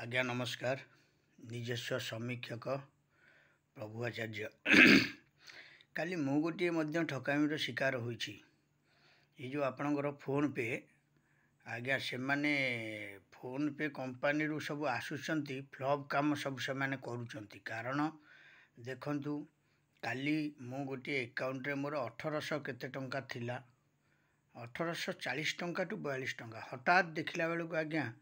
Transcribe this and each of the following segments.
आज्ञा नमस्कार। निजस्व समीक्षक प्रभु आचार्य काली मु गोटे ठकामीर शिकार होइछि। ये जो आपणकर फोन पे आज्ञा से माने फोन पे कंपनी रू सब आसुचंती फ्लॉप काम सब से माने करूचंती। कारण देखंतु काली मु गोटे अकाउंट रे मोर 1800 केते टंका थिला, 1840 टंका टू 42 टंका हठात देखला बेलू आज्ञा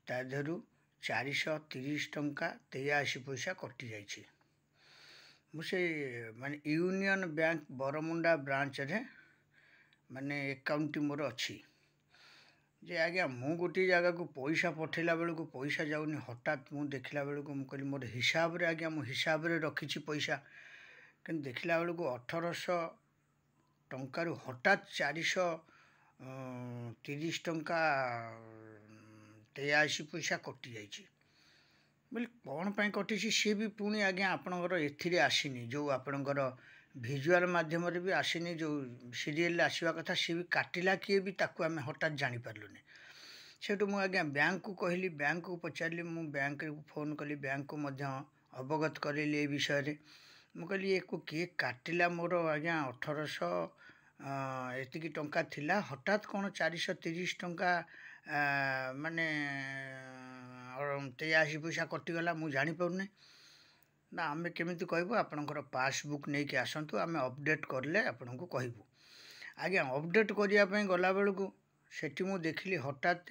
ता देहरु 430 टंका 83 पैसा कटि जाइए। मुझे माने यूनियन बैंक बरमुंडा ब्रांच रे माने अकाउंट मोर अच्छी जे आज्ञा मु गोटे जगह को पैसा पठेला बेलू को पैसा जाऊनी। हठात मु देखला बेलू को कहली मोर हिसाब रे आज्ञा मु हिसाब रे रखी पैसा कि देखला बेलू को 1800 टंका रु हठात 430 टंका 83 पैसा कटि जाइए। बोले कौन पाई कटि सी भी पुणी आज्ञा आपणकर एथिरे आसीनी, जो आपणकर भिजुआल माध्यम भी आसीनी, जो सीरियल आसवा कथा सी भी काटिला किए भी ताकू आम हठात जानीपारूनी। सेठू मु आज्ञा बैंक को कहली, बैंक को पचारि मु बैंक फोन कली, बैंक को अवगत करें ए विषय। मु कहली को किए काटिला मोर आज्ञा 1800 एतिकी टंका थिला हठात कौन 430 टंका माने 83 पैसा कटिगला मु जानीपारूनी ना। आम केमिति कहबू आपणकर पासबुक नहीं कि आसतु आम अपडेट करले आपन को कहबू। आज्ञा अपडेट करने गला बेलू को सेठी मु देखली हठात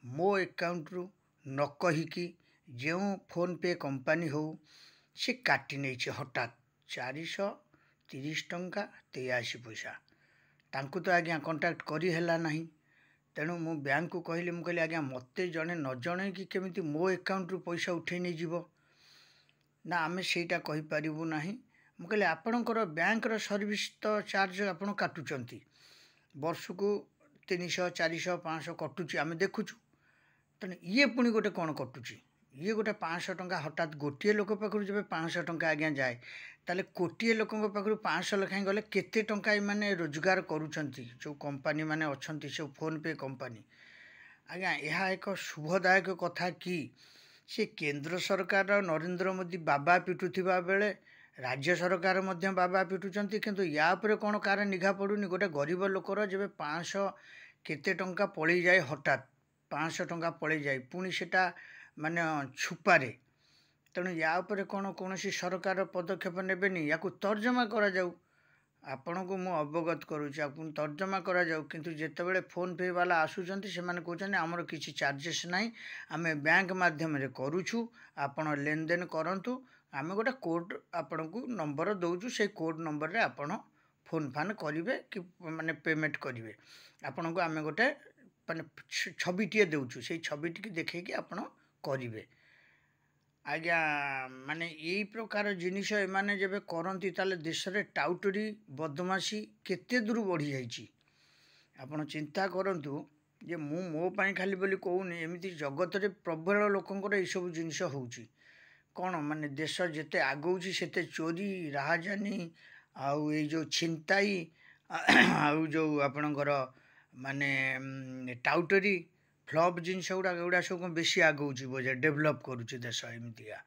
मो अकाउंट रु न कहीकि जो फोन पे कंपनी हो से काटी नहीं हठात 430 टंका 83 पैसा। तांकु तो आज्ञा कांटेक्ट करी हैला नहीं। तेणु मु बैंक को कहली, मु कहली आज्ञा मते जने न जणे कि केमिति मो अकाउंट रु पैसा उठे नहीं जीवो ना, आमे सेटा कहि परिबु नाही। मु कहली आपणकर बैंक रो सर्विस तो चार्ज आपण काटुचंती वर्ष को 300 400 500 कटुची आमे देखुचु। तेणु ये पुणी गोटे कौन कटुची, ये गोटे 500 टंका हठात गोटे लोक पाखु जब 500 टंका आज्ञा जाए ताले कोटिए लोक पाखु 500 लेखाएं गले केते टंका माने रोजगार करूचंती जो कंपनी माने अछंती सब फोन पे कंपनी। आज्ञा यह एक शुभदायक कथा कि से केंद्र सरकार नरेंद्र मोदी बाबा पिटुथिबा बेले राज्य सरकार मध्य बाबा पिटुचंती, किंतु या पर कौन कार निघा पड़ुनी। गोटे गरीब लोकर जब 500 केते टंका पड़ी जाए हठात 500 टंका पड़ी जाए पुणी सेटा माने छुपारे। तेणु या ଉପରେ कौन कौन सरकार पदक्षेप नेबेनी, या तर्जमा करा जाऊ। आपण को मु अवगत करुच्ची आपन तर्जमा करा जाऊ। किंतु जेतेबेले फोन पे वाला आसुचंती से माने कहउछन हमर किछि चार्जेस नाही, आमे बैंक माध्यम रे करूछु, आपण लेन देन करंतु, आमे गोटे कोड आपण को नंबर दउछु, से कोड नंबर रे आपण फोन फान करिवे कि माने पेमेंट करिवे। आपण को आमे गोटे माने छबिटिए देउछु, से छबिटी के देखे कि आपण करिवे। आज्ञा माने यही प्रकार जिनिस एमाने जब करती ताले देश रे टाउटरी बदमाशी केते दूर बढ़ी जाइए। आपण चिंता करंतु जे मो पाई खाली बोली कहूनी, एमती जगत रे प्रबल लोकंकर ये सब जिनिस होउची। कौन माने देश जेते आगौची सेते चोरी राहाजानी आउ ये जो छिंताई आउ जो आपणकर माने टाउटरी फ्लॉप जिनस गुड़ा सब बेसी आगौची बोझे डेभलप करुच्ची देश एमतिका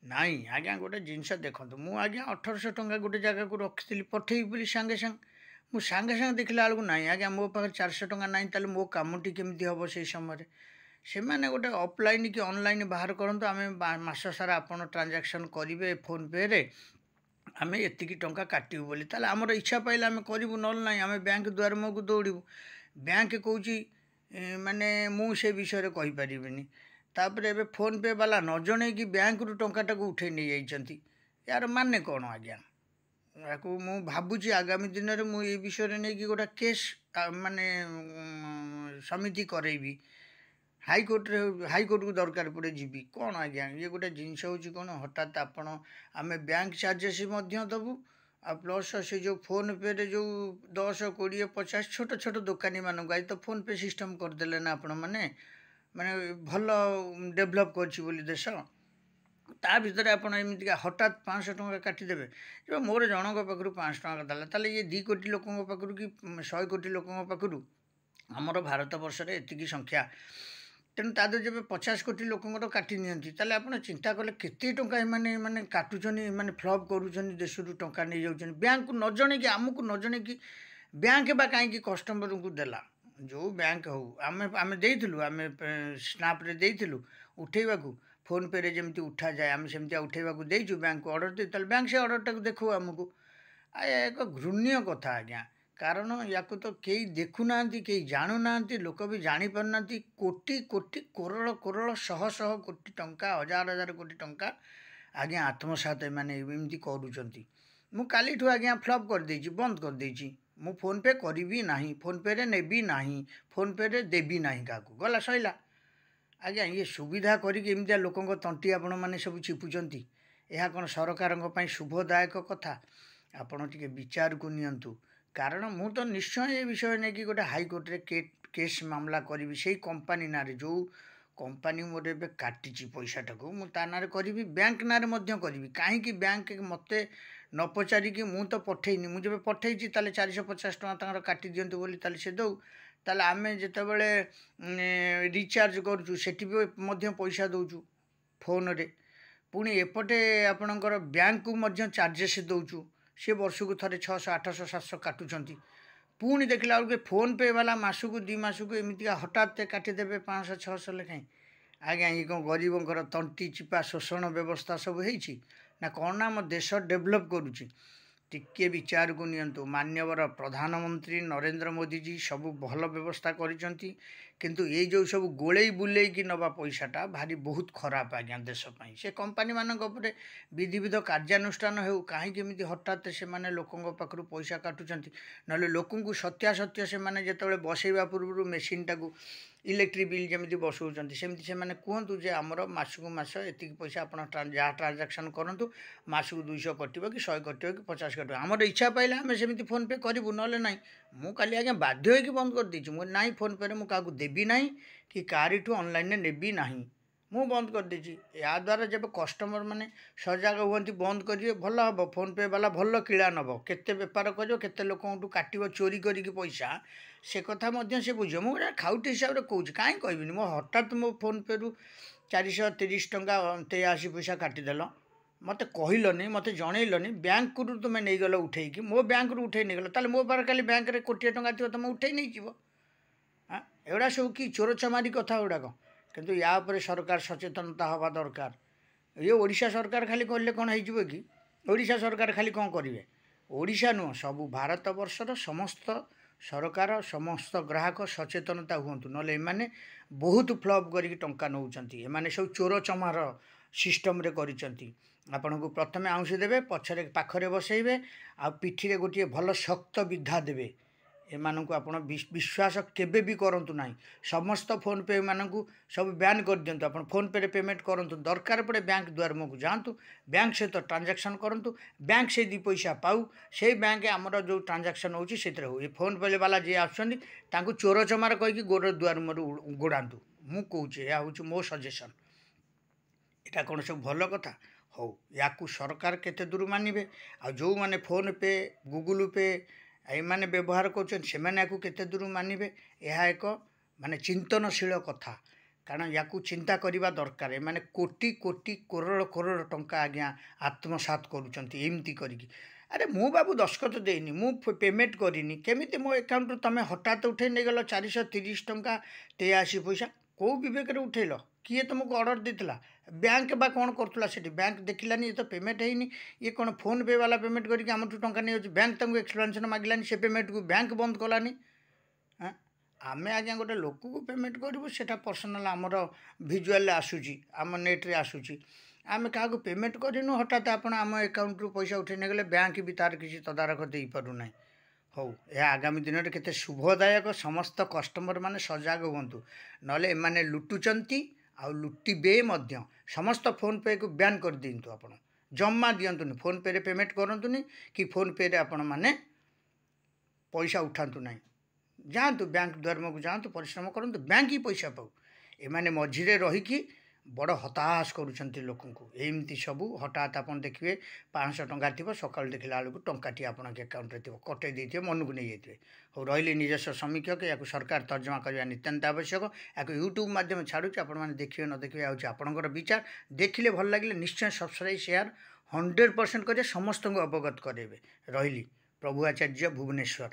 नाई। आज्ञा गोटे जिनस देखो मु आज्ञा 1800 टंका गोटे जगह को रखी पठे बोली सांगे सांगे सांगे देखला बेलू ना आज्ञा मो पाखे 400 टंका ना ताले मो कामटी केमती हम से समय से मैंने गोटे ऑफलाइन कि ऑनलाइन बाहर करंतु आमे मास सारा आपन ट्रांजैक्शन करिवे फोन पे रे आमे एतिकी टंका काटिबु बोली ताले हमर इच्छा पाइले आमे करिबु, नल ना आमे बैंक द्वार मो को दौड़िबु। बैंक कहूची माने मु से विषय कहि परिबिनी। तापर एबे फोन पे वाला न जणे कि बैंक रु टंकाटा को उठे नहीं जाइछंती, यार माने कोन आज्ञा। याकू मु भाबुची आगामी दिन रे मु ए विषय नै कि गोटा केस माने समिति करेबी, हाईकोर्ट को दरकार पड़े जीवी कौन आज्ञा। ये गोटे जिनस होची कोन हठात आपण आमे बैंक चार्जेस मध्य दबु आ प्लस से जो फोन पे रे जो 10 20 50 छोट छोट दुकानी मानक आई तो फोन पे सिस्टम करदेले ना आपण माने माने भल डेभलप करछि बोली देश ता भितर आपण एमती हठात 500 टंका काटिदेवे। जो मोर जनक पाखु 500 टंका देला ताले ये 2 कोटी लोकों पाखु कि 100 कोटी लोकों पाखु आमर भारत वर्ष रे एतिकी संख्या। तेणु ता जब 50 कोटी लोकंर काटी नियंती ताले आपण चिंता कले केते टंका माने माने काटुचनी माने फ्लॉप करूचनी देशरू टंका नहीं जाउचनी बैंक को न जणे कि आमको न जणे कि बैंक बा काहे कि कस्टमर को देला जो बैंक हो आमे आमे देइथिलु आमे स्नैप रे देइथिलु उठेबा को फोन पे रे जेमती उठा जाए आमे सेमती उठेबा को देइछु बैंक को ऑर्डर दे ताले बैंक से ऑर्डर टाक देखो हमको आ एक घृण्य कथा आज्ञा कारण या तो कई देखुना कई जानूना लोक भी जापारना कोटी कोटी करोड़ करोड़ शह शह कोटी टंका हजार हजार कोटी टंका आज्ञा आत्मसात मैंने एमती करूँ मु काली आज्ञा फ्लॉप कर देछि बंद कर देछि मु फोन पे करी ना फोन पे रे नेबी ना फोन पे रे देबी ना क्या गला सैला आज्ञा ये सुविधा करमितिया लोकों तंटी आपण मैंने सब चिपुचंती यह कौन सरकार शुभदायक कथा आपण टिके विचार को नियंतु कारण मु तो निश्चय ये विषय नहीं कि गोटे हाईकोर्ट रे केस मामला करी से कंपनी ना जो कंपनी मोर ए काटी पैसाटा को मुझे ना करी बैंक ना करी कहीं बैंक मते न पचारिकी मु तो पठेनी मुझे पठे 450 टका काटी दिंतु बोली से दौ ताले आमे जितेबले रिचार्ज करूँ सेठी भी पैसा दौचु फोन रे पुणी एपटे आपणकर बैंक को चार्जेस दौचु सी वर्ष को थे 600 800 700 काटुंट पुणी देखला बेलू फोन पे वाला मासक 2 मासक एमती हठात काटिदेवे 500 600 लेखाएं आज्ञा ये कौन गरीबंर तंटी चिपा शोषण व्यवस्था सब होती ना कौन ना आम देश डेभलप करुच्ची टिके विचार को नियंतु मान्यवर प्रधानमंत्री नरेंद्र मोदी जी सब भल व्यवस्था करिसंती किंतु ये जो सब गोले बुले कि नवा पैसाटा भारी बहुत खराब आज्ञा देशपाई से कंपनी मानक उपरे विधिविध कार्यानुष्ठान हो कहीं केमिति हठात से माने लोकों पाखरु पैसा काटुचंती नले लोकों को सत्यासत्य से माने जेतबेले बसैबा पूर्व मेसीन टाकू इलेक्ट्रिक बिल जमी बसौं सेमती से कहतु जे आमर मासक मास एति पैसा आप जहाँ ट्रांजाक्शन करूँ मासक 200 कटो कि 100 कटो कि 50 कटो आमर इच्छा पाइले आम सेमती फोन पे करूँ ना ना मु काली आज्ञा बाध्य होगी बंद कर देछि मु ना फोन पे मुझे क्या देवी ना कि कारिठू ऑनलाइन नेबी ना मु बंद कर देछि या द्वारा जब कस्टमर माने सजग हुअंती बंद करिए भल हम फोन पे वाला भल किला नब केते बेपार कर केते लोक काटो चोरी करिकी पैसा से कथा मध्य से बुझ मुझे खाउटी हिसाब से कौच कहीं कहबिनी मो हठात मो फोन पे रु 430 टंका 83 पैसा काटिदेल मत कहलनी मत जनइलनी बैंक रु तुम नहीं गल उठे मो बैंक रु उठे नहीं गल ताले मो पार खाली बैंक रे कोटी टंका थी तुम उठे नहीं जीव हाँ एगुड़ा सब कि चोर चमारी कथा गुड़ाक किंतु या उपरे सरकार सचेतनता हवा दरकार ये ओडिशा सरकार खाली कहले कौन हो कि ओडिशा सरकार खाली कौन करेंगे ओडिशा नुह सब भारत वर्षर समस्त सरकार समस्त ग्राहक सचेतनता हूँ ना एमाने बहुत फ्लॉप करके टंका नौकरी एमाने सब चोर चमार सिस्टम रे करिसंती आपन को प्रथमे आउंसी देबे पछरे पाखरे बसैबे आ पिठी रे गोटे भल शक्त विधा देबे एमान को आप विश्वास केबे भी करंतु नाही समस्त फोन पे मानू सब बैन कर दिंतु आप फोन पे रे पेमेंट करंतु दरकार पड़े बैंक द्वार मुझे जातु बैंक सहित ट्रांजैक्शन करंतु बैंक से 2 पैसा पाऊ से बैंक आमर जो ट्रांजैक्शन होची सेतरे हो ये फोन पे वाला जे आछंदी तांको चोर चमार कहि गोर द्वार मोर गोड़ातु मु कहूँ या हूँ मो सजेशन एटा कौन सब भल कथा हो या सरकार केते दूर मानिबे आ जो माने फोन पे गूगल पे एमाने व्यवहार करते दूर मानिबे यह एक माने चिंतनशील कथा कारण या चिंता करने दरकार माने कोटी कोटी करोड़ करोड़ टंका आज्ञा आत्मसात करुँच करिकी अरे मु बाबू दस्खत देनी मु पेमेंट करनी केमिति मो अकाउंट तुम हठात उठे नहीं गल 430 टंका 83 पैसा कौ विवेक उठेल किए तुमको ऑर्डर देता बैंक बा कौन करूला से बैंक देखलानी ये तो पेमेंट है ये कौन फोन पे वाला पेमेंट करके आम टंका नहीं बैंक तुमको एक्सप्लेनेशन मागिलानी से पेमेंट को बैंक बंद कलानी हाँ आम आज्ञा गोटे लोक को पेमेंट करूँ से पर्सनाल आमर भिजुआल आसूची आम नेट्रे आसूची आम क्या पेमेंट करूँ हठात आप आम अकाउंट रु पैसा उठे नहीं गले बैंक भी तार किसी तदारख दे पारूना हो यह आगामी दिन में केते शुभदायक समस्त कस्टमर माने सजग हुंतु नले एमाने लुटुचंती आ लुटिबे मध्य समस्त फोन पे को बैन कर दिंतु आपण जम्मा दियंतुनी फोन पे रे पेमेंट करंतुनी कि फोन पे रे आपण माने पैसा उठांतु नहीं जातु बैंक द्वार को जातु परिश्रम करंतु बैंक ही पैसा पाऊ एमाने मझिरे रही कि बड़ हताश करुँच लोक एमती सब हठात आप देखिए 500 टंका थी सका देखला बेलू टंकाटी आप अकाउंट थी कटे देते मन को नहीं जाते हो रही निजस्व समीक्षक या सरकार तर्जमा करने नितान्त आवश्यक या यूट्यूब माध्यम छाड़ू आपने देखिए न देखिए आपंकर विचार देखिले भल लगे निश्चय सब्सक्राइब शेयर 100% करें समस्त को अवगत करेंगे रही प्रभु आचार्य भुवनेश्वर।